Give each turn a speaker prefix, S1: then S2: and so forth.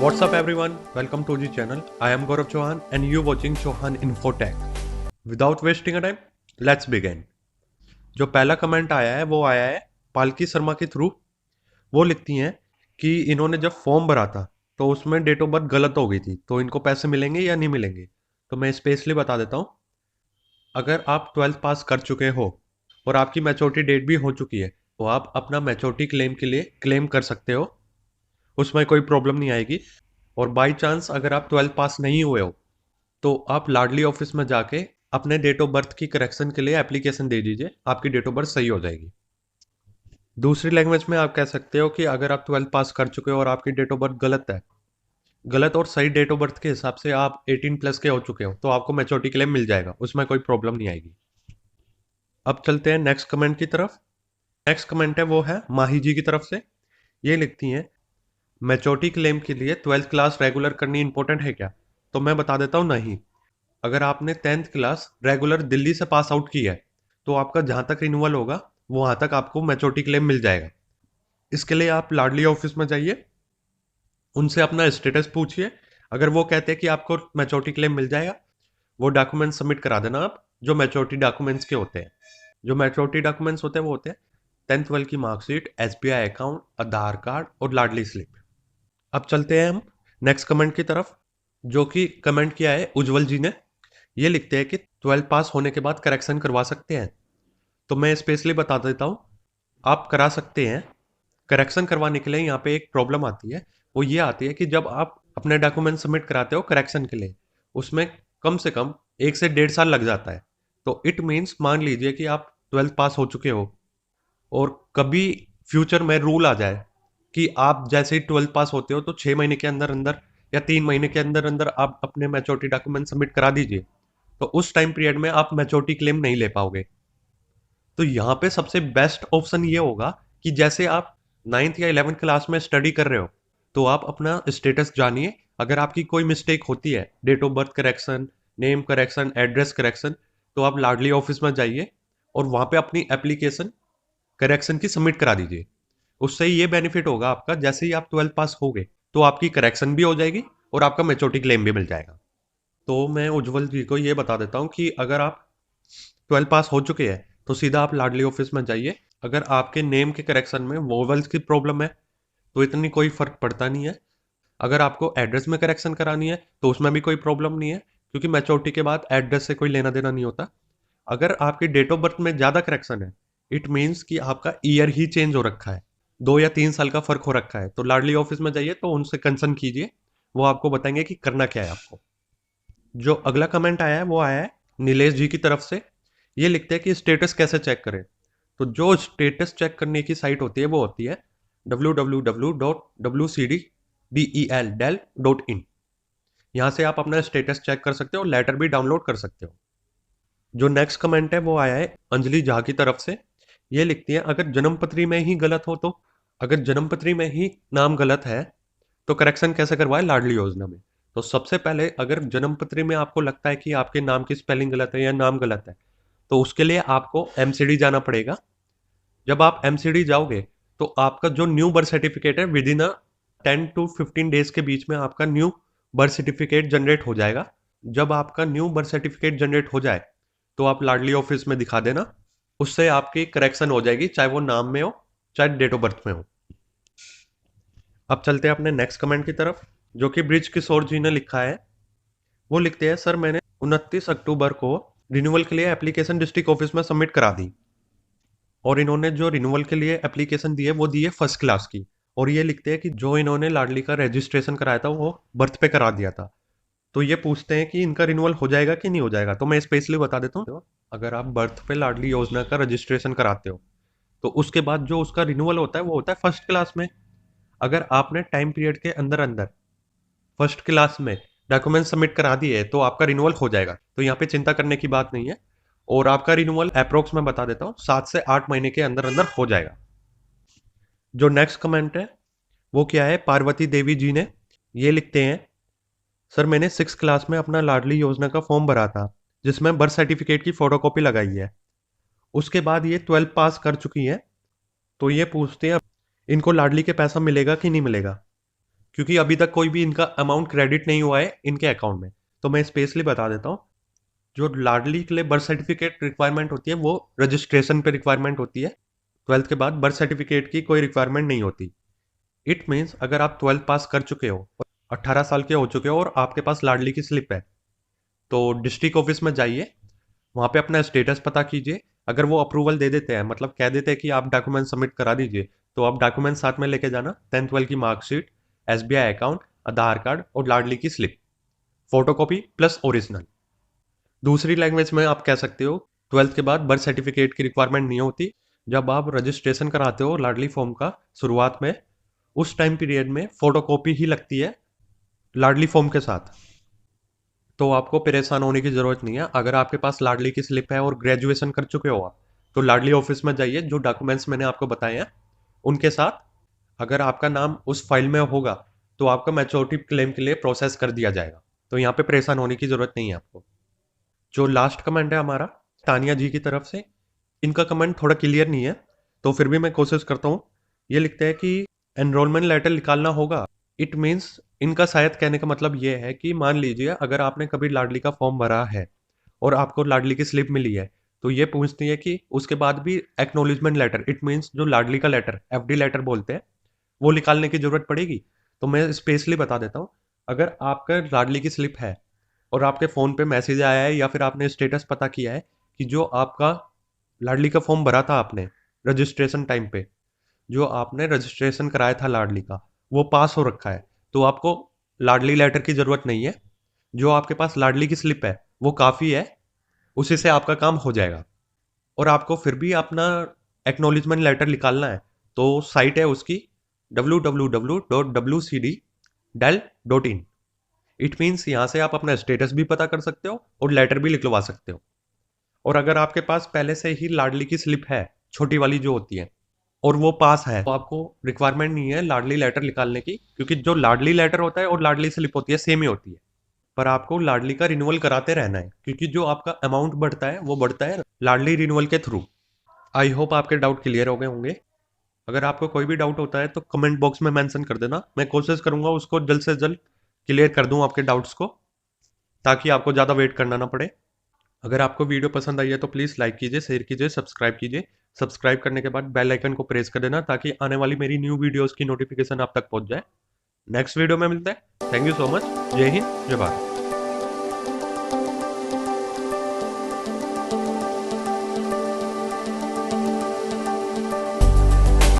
S1: What's up everyone? Welcome to the channel. I am Gaurav Chauhan and you watching Chauhan Infotech. Without wasting a time, let's begin. जो पहला comment आया है वो आया है पालकी शर्मा के थ्रू। वो लिखती हैं कि इन्होंने जब फॉर्म भरा था तो उसमें डेट ऑफ बर्थ गलत हो गई थी, तो इनको पैसे मिलेंगे या नहीं मिलेंगे। तो मैं स्पेशली बता देता हूँ। अगर आप 12th पास कर चुके हो और आपकी मैच्योरिटी डेट भी हो चुकी है तो आप अपना मैच्योरिटी क्लेम के लिए क्लेम कर सकते हो, उसमें कोई प्रॉब्लम नहीं आएगी। और बाई चांस अगर आप 12th पास नहीं हुए हो तो आप लाडली ऑफिस में जाके अपने डेट ऑफ बर्थ की करेक्शन के लिए एप्लीकेशन दे दीजिए, आपकी डेट ऑफ बर्थ सही हो जाएगी। दूसरी लैंग्वेज में आप कह सकते हो कि अगर आप 12th पास कर चुके हो और आपकी डेट ऑफ बर्थ गलत है, गलत और सही डेट ऑफ बर्थ के हिसाब से आप 18 प्लस के हो चुके हो तो आपको मैच्योरिटी क्लेम मिल जाएगा, उसमें कोई प्रॉब्लम नहीं आएगी। अब चलते हैं नेक्स्ट कमेंट की तरफ। नेक्स्ट कमेंट है वो है माही जी की तरफ से। ये लिखती हैं, मैच्योरिटी क्लेम के लिए 12th क्लास रेगुलर करनी इंपॉर्टेंट है क्या? तो मैं बता देता हूँ, नहीं। अगर आपने 10th क्लास रेगुलर दिल्ली से पास आउट की है तो आपका जहाँ तक रिन्यूअल होगा वहाँ तक आपको मैच्योरिटी क्लेम मिल जाएगा। इसके लिए आप लाडली ऑफिस में जाइए, उनसे अपना स्टेटस पूछिए। अगर वो कहते हैं कि आपको मैच्योरिटी क्लेम मिल जाएगा, वो डॉक्यूमेंट सबमिट करा देना आप, जो मैच्योरिटी डॉक्यूमेंट्स के होते हैं। जो मैच्योरिटी डॉक्यूमेंट्स होते हैं वो होते हैं 10th 12 की मार्कशीट, SBI अकाउंट, आधार कार्ड और लाडली स्लिप। अब चलते हैं हम नेक्स्ट कमेंट की तरफ, जो कि कमेंट किया है उज्जवल जी ने। ये लिखते हैं कि 12 पास होने के बाद करेक्शन करवा सकते हैं। तो मैं स्पेशली बता देता हूँ, आप करा सकते हैं। करेक्शन करवाने के लिए यहाँ पे एक प्रॉब्लम आती है, वो ये आती है कि जब आप अपने डॉक्यूमेंट सबमिट कराते हो करेक्शन के लिए, उसमें कम से कम 1 से 1.5 साल लग जाता है। तो इट मीन्स मान लीजिए कि आप 12th पास हो चुके हो और कभी फ्यूचर में रूल आ जाए कि आप जैसे ही 12th पास होते हो तो 6 महीने के अंदर अंदर या 3 महीने के अंदर अंदर आप अपने मैच्योरिटी डॉक्यूमेंट सबमिट करा दीजिए, तो उस टाइम पीरियड में आप मैच्योरिटी क्लेम नहीं ले पाओगे। तो यहाँ पे सबसे बेस्ट ऑप्शन ये होगा कि जैसे आप 9th या 11th क्लास में स्टडी कर रहे हो तो आप अपना स्टेटस जानिए। अगर आपकी कोई मिस्टेक होती है, date of birth correction, name correction, address correction, तो आप लाडली ऑफिस में जाइए और वहाँ पे अपनी एप्लीकेशन करेक्शन की सबमिट करा दीजिए। उससे ये बेनिफिट होगा आपका, जैसे ही आप 12th पास हो गए तो आपकी करेक्शन भी हो जाएगी और आपका मैच्योरिटी क्लेम भी मिल जाएगा। तो मैं उज्जवल जी को ये बता देता हूँ कि अगर आप 12th पास हो चुके हैं तो सीधा आप लाडली ऑफिस में जाइए। अगर आपके नेम के करेक्शन में वोवल्स की प्रॉब्लम है तो इतनी कोई फर्क पड़ता नहीं है। अगर आपको एड्रेस में करेक्शन करानी है तो उसमें भी कोई प्रॉब्लम नहीं है, क्योंकि मैच्योरिटी के बाद एड्रेस से कोई लेना देना नहीं होता। अगर आपकी डेट ऑफ बर्थ में ज़्यादा करेक्शन है, इट मीन्स कि आपका ईयर ही चेंज हो रखा है, 2 या 3 साल का फर्क हो रखा है, तो लाडली ऑफिस में जाइए तो उनसे कंसर्न कीजिए, वो आपको बताएंगे कि करना क्या है आपको। जो अगला कमेंट आया है वो आया है नीलेश जी की तरफ से। ये लिखते हैं कि स्टेटस कैसे चेक करें। तो जो स्टेटस चेक करने की साइट होती है वो होती है www.wcdel.in। यहाँ से आप अपना स्टेटस चेक कर सकते हो, लेटर भी डाउनलोड कर सकते हो। जो नेक्स्ट कमेंट है वो आया है अंजलि झा की तरफ से। ये लिखती है, अगर जन्मपत्री में ही गलत हो तो, अगर जन्मपत्री में ही नाम गलत है तो करेक्शन कैसे करवाए लाडली योजना में। तो सबसे पहले अगर जन्मपत्री में आपको लगता है कि आपके नाम की स्पेलिंग गलत है या नाम गलत है तो उसके लिए आपको MCD जाना पड़ेगा। जब आप MCD जाओगे तो आपका जो न्यू बर्थ सर्टिफिकेट है विद इन 10 to 15 डेज के बीच में आपका न्यू बर्थ सर्टिफिकेट जनरेट हो जाएगा। जब आपका न्यू बर्थ सर्टिफिकेट जनरेट हो जाए तो आप लाडली ऑफिस में दिखा देना, उससे आपकी करेक्शन हो जाएगी, चाहे वो नाम में हो चाहे डेट ऑफ बर्थ में हो। अब चलते हैं अपने नेक्स्ट कमेंट की तरफ, जो कि ब्रिज किशोर जी ने लिखा है। वो लिखते हैं, सर मैंने 29 अक्टूबर को रिन्यूअल के लिए एप्लीकेशन डिस्ट्रिक्ट ऑफिस में सबमिट करा दी और इन्होंने जो रिन्यूअल के लिए एप्लीकेशन दी है वो दी है फर्स्ट क्लास की। और ये लिखते हैं कि जो इन्होंने लाडली का रजिस्ट्रेशन कराया था वो बर्थ पे करा दिया था। तो ये पूछते हैं कि इनका रिन्यूअल हो जाएगा कि नहीं हो जाएगा। तो मैं स्पेशली बता देता हूँ, अगर आप बर्थ पे लाडली योजना का रजिस्ट्रेशन कराते हो तो उसके बाद जो उसका रिन्यूअल होता है वो होता है फर्स्ट क्लास में। अगर आपने टाइम पीरियड के अंदर अंदर फर्स्ट क्लास में डॉक्यूमेंट सबमिट करा दिए तो आपका रिन्यूअल हो जाएगा, तो यहाँ पे चिंता करने की बात नहीं है। और आपका रिन्यूअल अप्रोक्स में बता देता हूँ 7 से 8 महीने के अंदर अंदर हो जाएगा। जो नेक्स्ट कमेंट है वो क्या है, पार्वती देवी जी ने। ये लिखते हैं, सर मैंने 6 क्लास में अपना लाडली योजना का फॉर्म भरा था जिसमें बर्थ सर्टिफिकेट की फोटोकॉपी लगाई है। उसके बाद ये 12 पास कर चुकी है, तो ये पूछते हैं इनको लाडली के पैसा मिलेगा कि नहीं मिलेगा। क्योंकि अभी तक कोई भी इनका अमाउंट क्रेडिट नहीं हुआ है इनके अकाउंट में। तो मैं स्पेशली बता देता हूँ, जो लाडली के लिए बर्थ सर्टिफिकेट रिक्वायरमेंट होती है वो रजिस्ट्रेशन पे रिक्वायरमेंट होती है। 12th के बाद बर्थ सर्टिफिकेट की कोई रिक्वायरमेंट नहीं होती। इट मीन्स अगर आप 12th पास कर चुके हो और 18 साल के हो चुके हो और आपके पास लाडली की स्लिप है, तो डिस्ट्रिक्ट ऑफिस में जाइए, वहाँ पे अपना स्टेटस पता कीजिए। अगर वो अप्रूवल दे देते हैं, मतलब कह देते हैं कि आप डॉक्यूमेंट सबमिट करा दीजिए, तो आप डॉक्यूमेंट साथ में लेके जाना, 10th 12 की मार्कशीट, एसबीआई अकाउंट, आधार कार्ड और लाडली की स्लिप, फोटोकॉपी प्लस ओरिजिनल। दूसरी लैंग्वेज में आप कह सकते हो 12th के बाद बर्थ सर्टिफिकेट की रिक्वायरमेंट नहीं होती। जब आप रजिस्ट्रेशन कराते हो लाडली फॉर्म का शुरुआत में, उस टाइम पीरियड में फोटोकॉपी ही लगती है लाडली फॉर्म के साथ। तो आपको परेशान होने की ज़रूरत नहीं है। अगर आपके पास लाडली की स्लिप है और ग्रेजुएशन कर चुके हो आप, तो लाडली ऑफिस में जाइए, जो डॉक्यूमेंट्स मैंने आपको बताए हैं उनके साथ। अगर आपका नाम उस फाइल में होगा तो आपका मैच्योरिटी क्लेम के लिए प्रोसेस कर दिया जाएगा। तो यहाँ पे परेशान होने की ज़रूरत नहीं है आपको। जो लास्ट कमेंट है हमारा तानिया जी की तरफ से, इनका कमेंट थोड़ा क्लियर नहीं है, तो फिर भी मैं कोशिश करता हूँ। ये लिखते हैं कि एनरोलमेंट लेटर निकालना होगा। इट मीन्स इनका शायद कहने का मतलब ये है कि मान लीजिए अगर आपने कभी लाडली का फॉर्म भरा है और आपको लाडली की स्लिप मिली है, तो ये पूछती है कि उसके बाद भी एक्नोलेजमेंट लेटर, इट मीन्स जो लाडली का लेटर, एफडी लेटर बोलते हैं, वो निकालने की जरूरत पड़ेगी। तो मैं स्पेशली बता देता हूँ, अगर आपका लाडली की स्लिप है और आपके फ़ोन पे मैसेज आया है या फिर आपने स्टेटस पता किया है कि जो आपका लाडली का फॉर्म भरा था आपने रजिस्ट्रेशन टाइम पे, जो आपने रजिस्ट्रेशन कराया था लाडली का, वो पास हो रखा है, तो आपको लाडली लेटर की ज़रूरत नहीं है। जो आपके पास लाडली की स्लिप है वो काफ़ी है, उसी से आपका काम हो जाएगा। और आपको फिर भी अपना एक्नॉलेजमेंट लेटर निकालना है, तो साइट है उसकी www.wcd.del.in। इट मीन्स यहाँ से आप अपना स्टेटस भी पता कर सकते हो और लेटर भी लिखवा सकते हो। और अगर आपके पास पहले से ही लाडली की स्लिप है, छोटी वाली जो होती है, और वो पास है, तो आपको रिक्वायरमेंट नहीं है लाडली लेटर निकालने की, क्योंकि जो लाडली लेटर होता है और लाडली स्लिप होती है सेम ही होती है। पर आपको लाडली का रिन्यूअल कराते रहना है, क्योंकि जो आपका अमाउंट बढ़ता है वो बढ़ता है लाडली रिन्यूअल के थ्रू। आई होप आपके डाउट क्लियर हो गए होंगे। अगर आपको कोई भी डाउट होता है तो कमेंट बॉक्स में मेंशन कर देना, मैं कोशिश करूंगा उसको जल्द से जल्द क्लियर कर दूं आपके डाउट्स को, ताकि आपको ज़्यादा वेट करना ना पड़े। अगर आपको वीडियो पसंद आई है तो प्लीज़ लाइक कीजिए, शेयर कीजिए, सब्सक्राइब कीजिए। सब्सक्राइब करने के बाद बेल आइकन को प्रेस कर देना, ताकि आने वाली मेरी न्यू वीडियोस की नोटिफिकेशन आप तक पहुंच जाए। नेक्स्ट वीडियो में मिलते हैं। Thank you so much. जय हिंद, जय भारत।